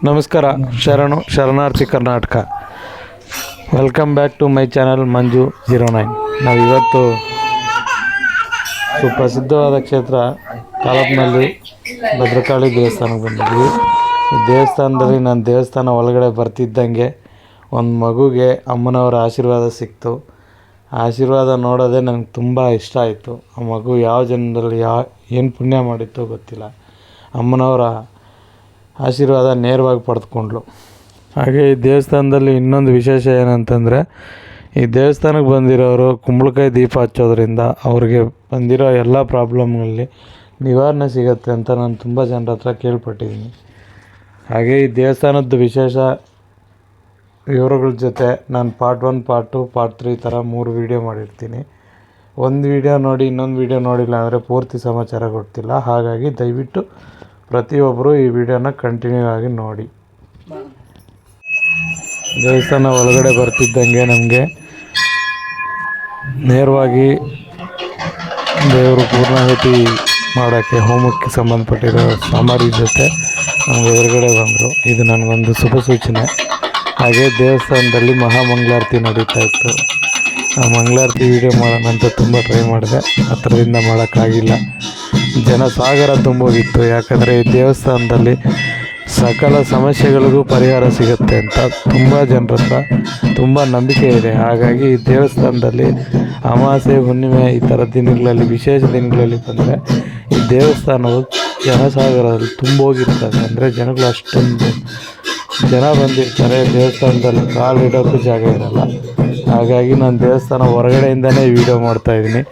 ನಮಸ್ಕಾರ. ಶರಣಾರ್ಥಿ Karnataka. Welcome back to my channel Manju 09. ನಾವಿವತ್ತು ಸುಪ್ರಸಿದ್ಧವಾದ ಕ್ಷೇತ್ರ ತಾಲೂಕಿನಲ್ಲಿ ಭದ್ರಕಾಳಿ ದೇವಸ್ಥಾನಕ್ಕೆ ಬಂದಿದ್ವಿ. ಈ ದೇವಸ್ಥಾನದಲ್ಲಿ ನಾನು ದೇವಸ್ಥಾನ ಒಳಗಡೆ ಬರ್ತಿದ್ದಂಗೆ ಒಂದು ಮಗುಗೆ ಅಮ್ಮನವರ ಆಶೀರ್ವಾದ ಸಿಕ್ತು. ಆಶೀರ್ವಾದ ನೋಡೋದೇ ನನಗೆ ತುಂಬ ಇಷ್ಟ ಆಯಿತು. ಆ ಮಗು ಯಾವ ಜನ್ಮದಲ್ಲಿ ಏನು ಪುಣ್ಯ ಮಾಡಿತ್ತೋ ಗೊತ್ತಿಲ್ಲ, ಅಮ್ಮನವರ ಆಶೀರ್ವಾದ ನೇರವಾಗಿ ಪಡೆದುಕೊಂಡ್ಳು. ಹಾಗೆ ಈ ದೇವಸ್ಥಾನದಲ್ಲಿ ಇನ್ನೊಂದು ವಿಶೇಷ ಏನಂತಂದರೆ, ಈ ದೇವಸ್ಥಾನಕ್ಕೆ ಬಂದಿರೋರು ಕುಂಬಳಕಾಯಿ ದೀಪ ಹಚ್ಚೋದ್ರಿಂದ ಅವ್ರಿಗೆ ಬಂದಿರೋ ಎಲ್ಲ ಪ್ರಾಬ್ಲಮ್ಗಳಲ್ಲಿ ನಿವಾರಣೆ ಸಿಗುತ್ತೆ ಅಂತ ನಾನು ತುಂಬ ಜನರ ಹತ್ರ ಕೇಳ್ಪಟ್ಟಿದ್ದೀನಿ. ಹಾಗೆ ಈ ದೇವಸ್ಥಾನದ ವಿಶೇಷ ವಿವರಗಳ ಜೊತೆ ನಾನು ಪಾರ್ಟ್ 1, ಪಾರ್ಟ್ 2, ಪಾರ್ಟ್ 3 ಥರ 3 ವೀಡಿಯೋ ಮಾಡಿರ್ತೀನಿ. ಒಂದು ವೀಡಿಯೋ ನೋಡಿ ಇನ್ನೊಂದು ವೀಡಿಯೋ ನೋಡಿಲ್ಲ ಅಂದರೆ ಪೂರ್ತಿ ಸಮಾಚಾರ ಗೊತ್ತಿಲ್ಲ. ಹಾಗಾಗಿ ದಯವಿಟ್ಟು ಪ್ರತಿಯೊಬ್ಬರು ಈ ವಿಡಿಯೋನ ಕಂಟಿನ್ಯೂ ಆಗಿ ನೋಡಿ. ದೇವಸ್ಥಾನ ಒಳಗಡೆ ಬರ್ತಿದ್ದಂಗೆ ನಮಗೆ ನೇರವಾಗಿ ದೇವರು ಪೂರ್ಣಾಹುತಿ ಮಾಡೋಕ್ಕೆ ಹೋಮಕ್ಕೆ ಸಂಬಂಧಪಟ್ಟಿರೋ ಸಾಮಗ್ರಿ ಜೊತೆ ನಮಗೆ ಎದುರುಗಡೆ ಬಂದರು. ಇದು ನನಗೊಂದು ಶುಭ ಸೂಚನೆ. ಹಾಗೆ ದೇವಸ್ಥಾನದಲ್ಲಿ ಮಹಾಮಂಗಳಾರತಿ ನಡೀತಾ ಇತ್ತು. ಆ ಮಂಗಳಾರತಿ ವೀಡಿಯೋ ಮಾಡೋಣ ಅಂತ ತುಂಬ ಟ್ರೈ ಮಾಡಿದೆ, ಹತ್ತಿರದಿಂದ ಮಾಡೋಕ್ಕಾಗಿಲ್ಲ. ಜನಸಾಗರ ತುಂಬೋಗಿತ್ತು. ಯಾಕಂದರೆ ಈ ದೇವಸ್ಥಾನದಲ್ಲಿ ಸಕಲ ಸಮಸ್ಯೆಗಳಿಗೂ ಪರಿಹಾರ ಸಿಗುತ್ತೆ ಅಂತ ತುಂಬ ಜನರ ಹತ್ರ ತುಂಬ ನಂಬಿಕೆ ಇದೆ. ಹಾಗಾಗಿ ಈ ದೇವಸ್ಥಾನದಲ್ಲಿ ಅಮಾವಾಸ್ಯೆ, ಹುಣ್ಣಿಮೆ ಈ ಥರ ದಿನಗಳಲ್ಲಿ, ವಿಶೇಷ ದಿನಗಳಲ್ಲಿ ಬಂದರೆ ಈ ದೇವಸ್ಥಾನವು ಜನಸಾಗರದಲ್ಲಿ ತುಂಬೋಗಿರ್ತದೆ. ಅಂದರೆ ಜನಗಳು ಅಷ್ಟೊಂದು ಜನ ಬಂದಿರ್ತಾರೆ. ದೇವಸ್ಥಾನದಲ್ಲಿ ಕಾಲಿಡೋಕ್ಕೂ ಜಾಗ ಇರೋಲ್ಲ. ಹಾಗಾಗಿ ನಾನು ದೇವಸ್ಥಾನ ಹೊರಗಡೆಯಿಂದನೇ ವೀಡಿಯೋ ಮಾಡ್ತಾಯಿದ್ದೀನಿ.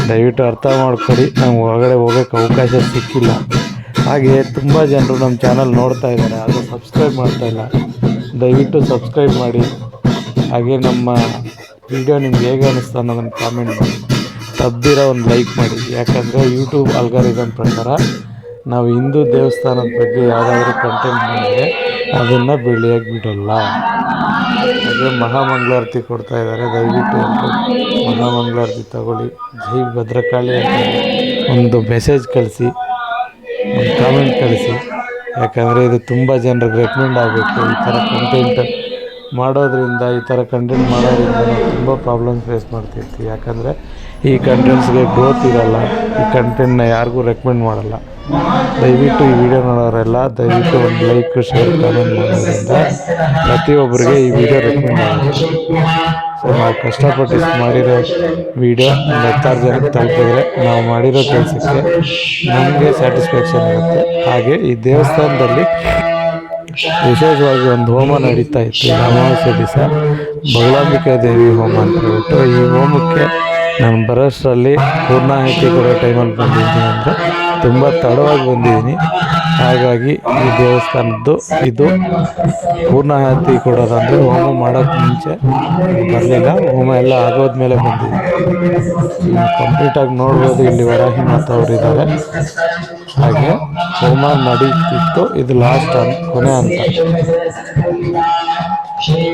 ದಯವಿಟ್ಟು ಅರ್ಥ ಮಾಡ್ಕೊಳ್ಳಿ, ನಮ್ಗೆ ಹೊರಗಡೆ ಹೋಗೋಕ್ಕೆ ಅವಕಾಶ ಸಿಕ್ಕಿಲ್ಲ. ಹಾಗೆ ತುಂಬ ಜನರು ನಮ್ಮ ಚಾನಲ್ ನೋಡ್ತಾ ಇದ್ದಾರೆ, ಆದರೆ ಸಬ್ಸ್ಕ್ರೈಬ್ ಮಾಡ್ತಾಯಿಲ್ಲ. ದಯವಿಟ್ಟು ಸಬ್ಸ್ಕ್ರೈಬ್ ಮಾಡಿ. ಹಾಗೆ ನಮ್ಮ ವಿಡಿಯೋ ನಿಮ್ಗೆ ಹೇಗೆ ಅನ್ನಿಸ್ತು ಅನ್ನೋದನ್ನು ಕಾಮೆಂಟ್ ಮಾಡಿ. ತಪ್ಪದಿರೋ ಒಂದು ಲೈಕ್ ಮಾಡಿ. ಯಾಕಂದರೆ ಯೂಟ್ಯೂಬ್ ಅಲ್ಗಾರಿದಮ್ ಪ್ರಕಾರ ನಾವು ಹಿಂದೂ ದೇವಸ್ಥಾನದ ಬಗ್ಗೆ ಯಾವುದಾದ್ರೂ ಕಂಟೆಂಟ್ ಮಾಡಿದರೆ ಅದನ್ನು ಬೆಳೆಯೋಕ್ಕೆ ಬಿಡೋಲ್ಲ. ಹಾಗೆ ಮಹಾಮಂಗಳಾರತಿ ಕೊಡ್ತಾಯಿದ್ದಾರೆ. ದಯವಿಟ್ಟು ಎಲ್ಲರೂ ಮಹಾಮಂಗಳಾರತಿ ತಗೊಳ್ಳಿ. ಜೈ ಭದ್ರಕಾಳಿ ಅಂತ ಒಂದು ಮೆಸೇಜ್ ಕಳಿಸಿ, ಒಂದು ಕಾಮೆಂಟ್ ಕಳಿಸಿ. ಯಾಕಂದರೆ ಇದು ತುಂಬ ಜನರಿಗೆ ರೆಕಮೆಂಡ್ ಆಗಬೇಕು. ಈ ಥರ ಕಂಟೆಂಟ್ ಮಾಡೋದ್ರಿಂದ ನಾವು ತುಂಬ ಪ್ರಾಬ್ಲಮ್ ಫೇಸ್ ಮಾಡ್ತಿರ್ತೀವಿ. ಯಾಕಂದರೆ ಈ ಕಂಟೆಂಟ್ಸ್ಗೆ ಗ್ರೋತ್ ಇರೋಲ್ಲ. ಈ ಕಂಟೆಂಟ್ನ ಯಾರಿಗೂ ರೆಕಮೆಂಡ್ ಮಾಡಲ್ಲ. ದಯವಿಟ್ಟು ಈ ವಿಡಿಯೋ ನೋಡೋರೆಲ್ಲ ದಯವಿಟ್ಟು ಒಂದು ಲೈಕ್, ಶೇರ್, ಕಾಮೆಂಟ್ ಮಾಡೋದ್ರಿಂದ ಪ್ರತಿಯೊಬ್ಬರಿಗೆ ಈ ವಿಡಿಯೋ ರೆಕಮೆಂಡ್ ಆಗುತ್ತೆ. ಸೊ ನಾವು ಕಷ್ಟಪಟ್ಟು ಮಾಡಿರೋ ವಿಡಿಯೋ ಒಂದು 10 ಜನಕ್ಕೆ ತಲುಪಿದ್ರೆ ನಾವು ಮಾಡಿರೋ ಕೆಲಸಕ್ಕೆ ನಮಗೆ ಸ್ಯಾಟಿಸ್ಫ್ಯಾಕ್ಷನ್ ಇರುತ್ತೆ. ಹಾಗೆ ಈ ದೇವಸ್ಥಾನದಲ್ಲಿ ವಿಶೇಷವಾಗಿ ಒಂದು ಹೋಮ ನಡೀತಾ ಇತ್ತು. ಅಮಾವಾಸ್ಯೆ ದಿವಸ ಬಗಲಾಂಬಿಕಾ ದೇವಿ ಹೋಮ ಅಂತ ಹೇಳ್ಬಿಟ್ಟು, ಈ ಹೋಮಕ್ಕೆ ನಾನು ಬರೋಷ್ಟರಲ್ಲಿ ಪೂರ್ಣಾಹುತಿ ಕೊಡೋ ಟೈಮಲ್ಲಿ ಬಂದಿದ್ದೀನಿ. ಅಂದರೆ ತುಂಬ ತಡವಾಗಿ ಬಂದಿದ್ದೀನಿ. ಹಾಗಾಗಿ ಈ ದೇವಸ್ಥಾನದ್ದು ಇದು ಪೂರ್ಣಾಹುತಿ ಕೊಡೋದಂದರೆ ಹೋಮ ಮಾಡೋಕ್ಕೆ ಮುಂಚೆ ಬರಲಿಲ್ಲ. ಹೋಮ ಎಲ್ಲ ಆಗೋದ್ಮೇಲೆ ಬಂದಿದ್ದೀನಿ. ಕಂಪ್ಲೀಟಾಗಿ ನೋಡ್ಬೋದು. ಇಲ್ಲಿ ವರಾಹಿ ಮಾತಾ ಅವರಿದ್ದಾರೆ. ಹಾಗೆ ಹೋಮ ನಡೀತಿತ್ತು. ಇದು ಲಾಸ್ಟ್ ಕೊನೆ ಅಂತ. Shri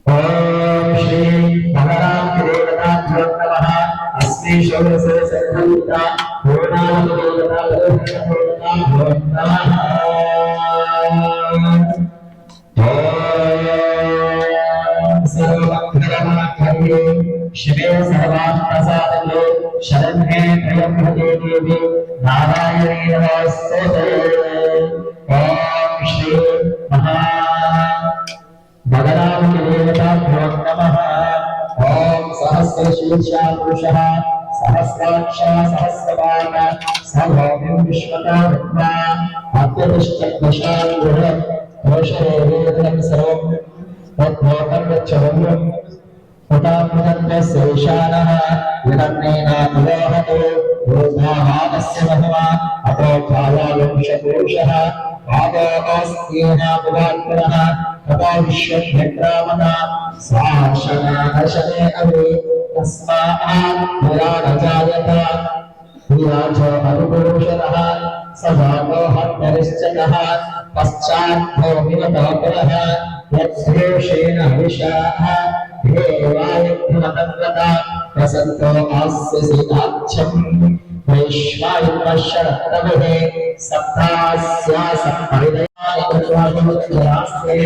ओम श्री भगवान देवताभ्यो नमः अस्मै शौरसे संहिता पूर्णाम देवताभ्यो नमः ओम सर्वभद्रमाख्ये शिवे सर्वात्मसादये शरण्ये त्र्यम्बके देवी नारायणे नमोस्तुते ओम श्री महा भगवान देवताभ्यो नमः ओम सहस्रशीर्षा पुरुषः सहस्राक्षः सहस्रपाद सर्वं विश्वता विद्मा अत्यतिष्ठद्दशाङ्गुः दोषेवेदनं सर्वं तद्भोगं गच्छवम् उदात्मतन्त्रस्यैशानः विदन्नेनानुलोहतो रोधाहानस्य महवा अतो भावालंशपुरुषः पादोऽस्त्येनापुवात्मनः तपो विश्वभ्यग्रामः स्वाशनाशने अवे तस्मात् विराडजायत विराजो अनुपुरुषतः स जातो हत्तरिश्चतः पश्चात् भूमिवतोपरः यद्देशेन हविषाः देवायुक्तमतन्वता प्रसन्तो आस्यसि आच्छम् वैश्वायुपशरत्तमः सप्तास्या सप्तविदयाय कृत्वागमत्रास्ते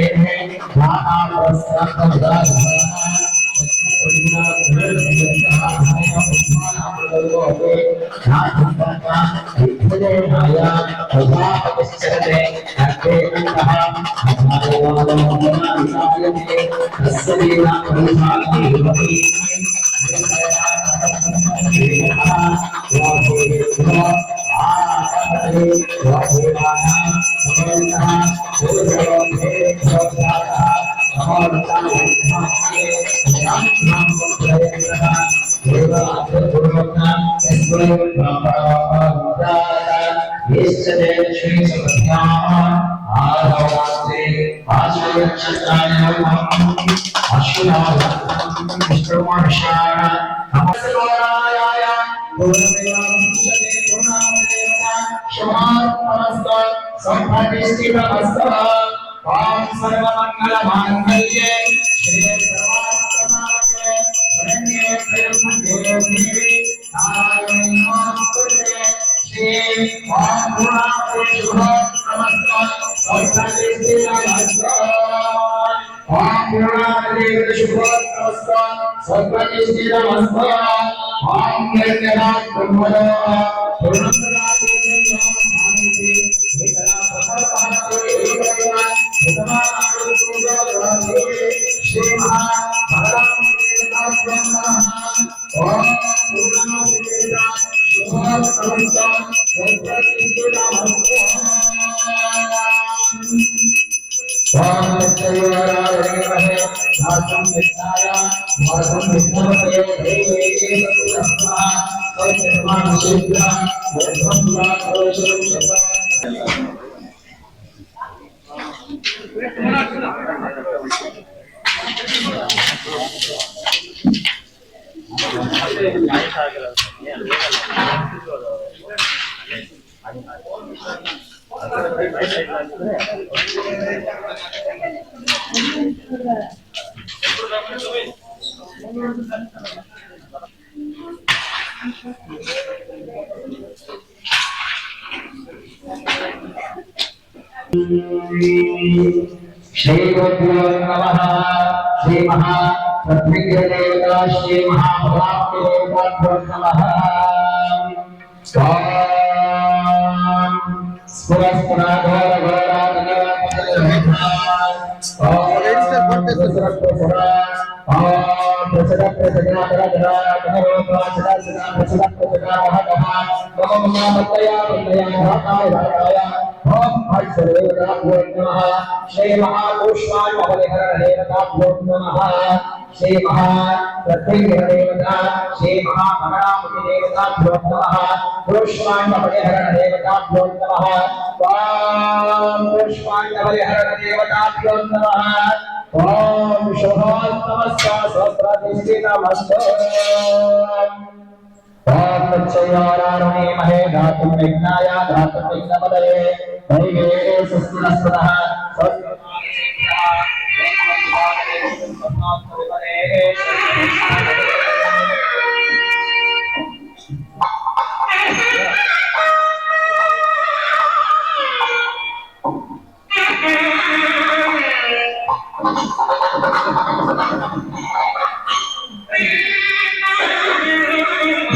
सर्वमंगलमांगल्ये श्री सर्वार्थसाधके शरण्ये त्र्यंबके देवी नारायणे नमोस्तुते श्री ओम गुणाते शुभ नमस्कार सौभाग्ये नमस्कार ओम गुणाते शुभ नमस्कार सौभाग्ये नमस्कार ओम निर्गुणात् ब्रह्मणो पूर्णमदाते नमस्ते एकरा प्रसादाते एकरा श्री महाभगवान श्री गुरुभ्यो नमः श्री महाप्रत्यग्रदेवता श्री महाभगवान् नमः श्री महापुष्पाण्डबलिहरणदेवताभ्यो नमः श्री महाप्रत्यग्रदेवता श्री महाभगवान् पुष्पाण्डबलिहरणदेवताभ्यो नमः पुष्पाण्डबलिहरणदेवताभ्यो नमः ओम शुभोत्तमस्य सहस्रदृष्टि नमस्ते तत्सयोरारुणीमहे धातुं यज्ञाय धातुं यज्ञपदये दैवे सुस्तिनस्पतः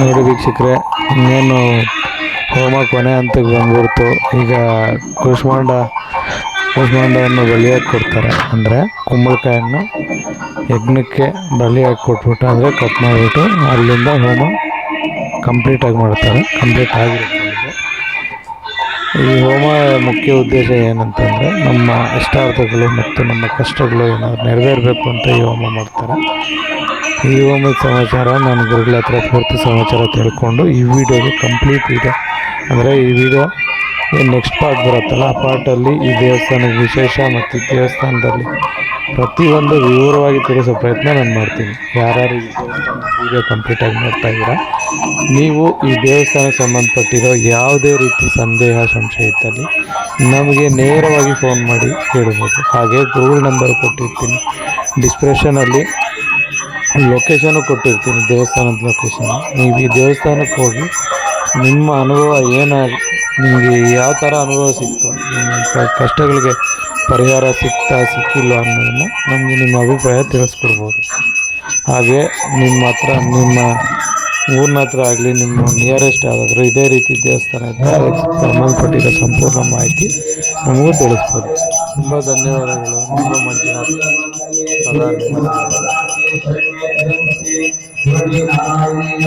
ನೋಡಿ ವೀಕ್ಷಕರೇ, ಇನ್ನೇನು ಹೋಮ ಕೊನೆ ಹಂತಕ್ಕೆ ಬಂದ್ಬಿಡ್ತು. ಈಗ ಕೂಷ್ಮಾಂಡವನ್ನು ಬಲಿಯಾಗಿ ಕೊಡ್ತಾರೆ. ಅಂದರೆ ಕುಂಬಳಕಾಯನ್ನು ಯಜ್ಞಕ್ಕೆ ಬಲಿಯಾಗಿ ಕೊಟ್ಬಿಟ್ಟು, ಅಂದರೆ ಕಟ್ ಮಾಡಿಬಿಟ್ಟು ಅಲ್ಲಿಂದ ಹೋಮ ಕಂಪ್ಲೀಟಾಗಿ ಮಾಡ್ತಾರೆ. ಕಂಪ್ಲೀಟ್ ಆಗಿರುತ್ತೆ ಇದು. ಈ ಹೋಮ ಮುಖ್ಯ ಉದ್ದೇಶ ಏನಂತಂದರೆ, ನಮ್ಮ ಇಷ್ಟಾರ್ಥಗಳು ಮತ್ತು ನಮ್ಮ ಕಷ್ಟಗಳು ಏನಾದ್ರು ನೆರವೇರಬೇಕು ಅಂತ ಈ ಹೋಮ ಮಾಡ್ತಾರೆ. ಈ ಹೋಮದ ಸಮಾಚಾರ ನಾನು ಗುರುಗಳ ಹತ್ರ ಪೂರ್ತಿ ಸಮಾಚಾರ ತಿಳ್ಕೊಂಡು ಈ ವಿಡಿಯೋಗೆ ಕಂಪ್ಲೀಟ್ ಇದೆ. ಅಂದರೆ ಈ ವಿಡಿಯೋ ಏನು ನೆಕ್ಸ್ಟ್ ಪಾರ್ಟ್ ಬರುತ್ತಲ್ಲ, ಆ ಪಾರ್ಟಲ್ಲಿ ಈ ದೇವಸ್ಥಾನದ ವಿಶೇಷ ಮತ್ತು ಈ ದೇವಸ್ಥಾನದಲ್ಲಿ ಪ್ರತಿಯೊಂದು ವಿವರವಾಗಿ ತಿಳಿಸೋ ಪ್ರಯತ್ನ ನಾನು ಮಾಡ್ತೀನಿ. ಯಾರ್ಯಾರು ಈ ದೇವಸ್ಥಾನದ ವಿಡಿಯೋ ಕಂಪ್ಲೀಟಾಗಿ ನೋಡ್ತಾ ಇದ್ದೀರಾ, ನೀವು ಈ ದೇವಸ್ಥಾನಕ್ಕೆ ಸಂಬಂಧಪಟ್ಟಿರೋ ಯಾವುದೇ ರೀತಿ ಸಂದೇಹ ಸಂಶಯ ಇದ್ದಲ್ಲಿ ನಮಗೆ ನೇರವಾಗಿ ಫೋನ್ ಮಾಡಿ ಕೇಳ್ಬೋದು. ಹಾಗೆ ಗೂಗಲ್ ನಂಬರ್ ಕೊಟ್ಟಿರ್ತೀನಿ, ಡಿಸ್ಕ್ರಿಪ್ಷನಲ್ಲಿ ಲೊಕೇಶನು ಕೊಟ್ಟಿರ್ತೀನಿ, ದೇವಸ್ಥಾನದ ಲೊಕೇಶನ್. ನೀವು ಈ ದೇವಸ್ಥಾನಕ್ಕೆ ಹೋಗಿ ನಿಮ್ಮ ಅನುಭವ ಏನಾಗಿ ನಿಮಗೆ ಯಾವ ಥರ ಅನುಭವ ಸಿಕ್ತು, ನಿಮ್ಮ ಕಷ್ಟಗಳಿಗೆ ಪರಿಹಾರ ಸಿಕ್ಕಿಲ್ಲ ಅನ್ನೋದನ್ನು ನಮಗೆ ನಿಮ್ಮ ಅಭಿಪ್ರಾಯ ತಿಳಿಸ್ಕೊಡ್ಬೋದು. ಹಾಗೆ ನಿಮ್ಮ ಊರಿನ ಹತ್ರ ಆಗಲಿ, ನಿಮ್ಮ ನಿಯರೆಸ್ಟ್ ಯಾವುದಾದ್ರೂ ಇದೇ ರೀತಿ ದೇವಸ್ಥಾನ ಇದ್ದರೆ ಅದಕ್ಕೆ ಸಂಬಂಧಪಟ್ಟಿರೋ ಸಂಪೂರ್ಣ ಮಾಹಿತಿ ನಮಗೂ ತಿಳಿಸ್ಬೋದು. ತುಂಬ ಧನ್ಯವಾದಗಳು. ನಿಮ್ಮ ಮಂಜುನಾಥ್ ಸದಾ ನಿಮ್ಮ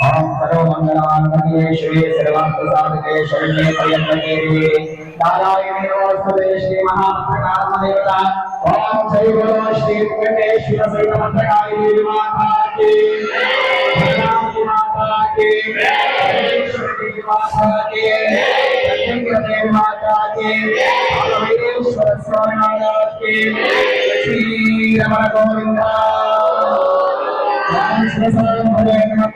ओम सर्व मंगलांगे श्री सर्वार्थ साधके शरण्ये त्र्यंबके नारायणे नमस्ते श्री महाप्रकाशदेवता ओम श्री गुरु श्री वेंकटेश्वर सहित मंत्रकाली माता की माता की श्री माता की देवी माता की भगवेश्वर स्वामी महाराज की श्री रमण गोविंदा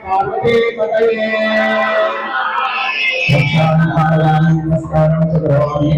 पार्वती पतये नमस्कारं करोमि